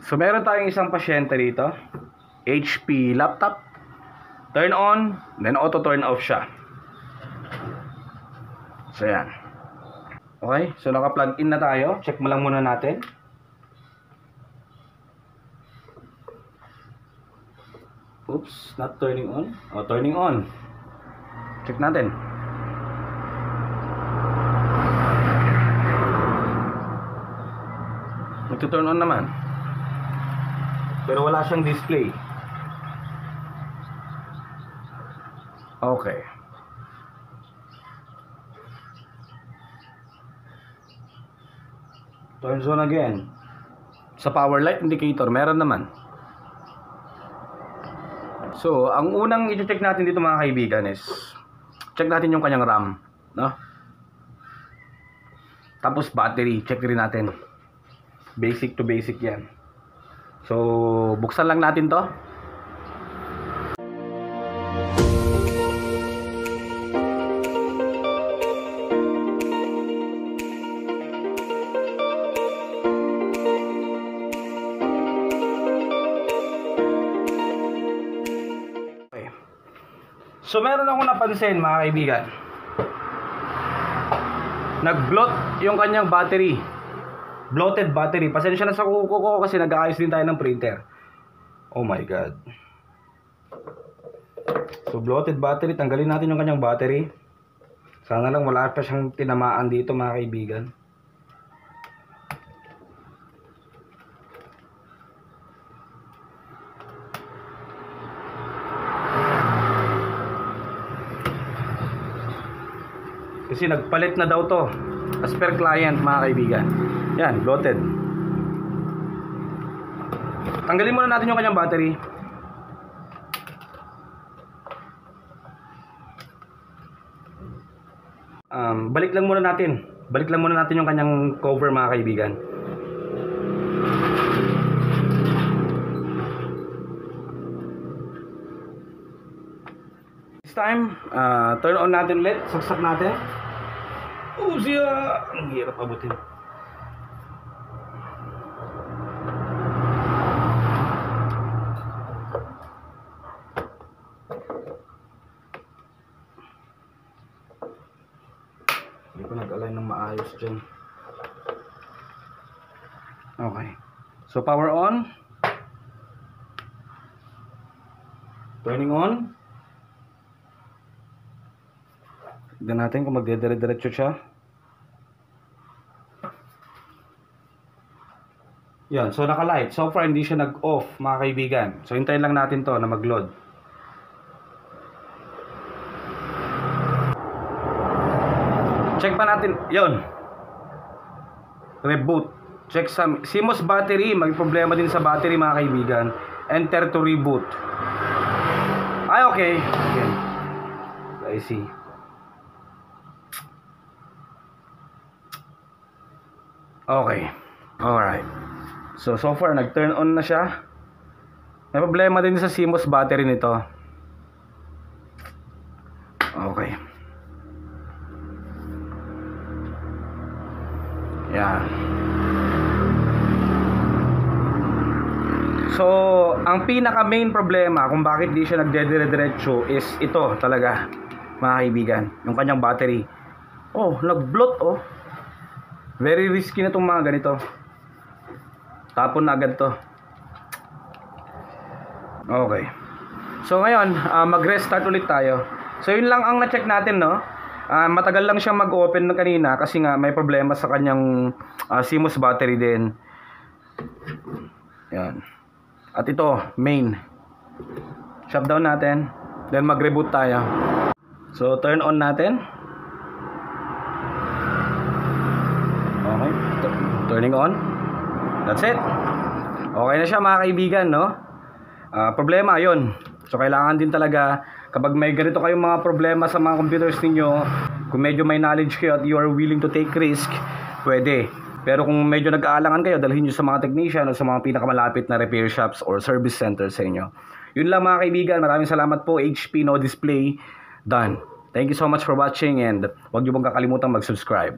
So meron tayong isang pasyente dito, HP laptop, turn on, then auto turn off siya. So yan. Okay, so naka-plug in na tayo. Check mo lang muna natin. Oops, not turning on. Oh, turning on. Check natin. Nagtuturn on naman. Pero wala siyang display. Okay. Turns on again. Sa power light indicator, meron naman. So, ang unang i-check natin dito mga kaibigan is check natin yung kanyang RAM, no? Tapos battery, check rin natin. Basic to basic 'yan. So, buksan lang natin 'to. So meron akong napansin mga kaibigan. Nag-bloat yung kanyang battery. Bloated battery. Pasensya na sa kuko ko kasi nag-aayos din tayo ng printer. Oh my god. So bloated battery. Tanggalin natin yung kanyang battery. Sana lang wala pa siyang tinamaan dito mga kaibigan. Kasi nagpalit na daw to as per client mga kaibigan. Yan, bloated. Tanggalin muna natin yung kanyang battery. Balik lang muna natin. Balik lang muna natin yung kanyang cover mga kaibigan. This time, turn on natin ulit. Saksak natin. Oh siya! Ang hirap abutin. Hindi ko nag-align ng maayos dyan. Okay. So power on. Turning on. Tignan natin kung magdedire-diretso siya. Yan, so naka-light. So far hindi siya nag-off mga kaibigan. So hintayin lang natin to na mag-load. Check pa natin. Yon. Reboot. Check sa CMOS battery. May problema din sa battery mga kaibigan. Enter to reboot. Ay okay. Okay. I see. Okay. Alright. So far nag-turn on na siya. May problema din sa CMOS battery nito. Okay. Yan. So, ang pinaka main problema kung bakit di siya nagdedire-diretso is ito talaga, mga kaibigan, yung kanyang battery. Oh, nag-bloat oh. Very risky na itong mga ganito. Tapon na agad to. Okay. So ngayon, mag-restart ulit tayo. So yun lang ang na-check natin, no? Matagal lang siyang mag-open na kanina kasi nga may problema sa kanyang CMOS battery din. Yan. At ito, main. Shutdown natin. Then mag-reboot tayo. So turn on natin. Okay. Turning on. That's it. Okay na siya mga kaibigan, no? Problema yun. So kailangan din talaga kapag may ganito kayong mga problema sa mga computers ninyo, kung medyo may knowledge kayo at you are willing to take risk, pwede. Pero kung medyo nag-aalangan kayo, dalhin nyo sa mga technician o sa mga pinakamalapit na repair shops or service center sa inyo. Yun lang mga kaibigan. Maraming salamat po. HP No Display. Done. Thank you so much for watching and huwag nyo pong kakalimutan mag-subscribe.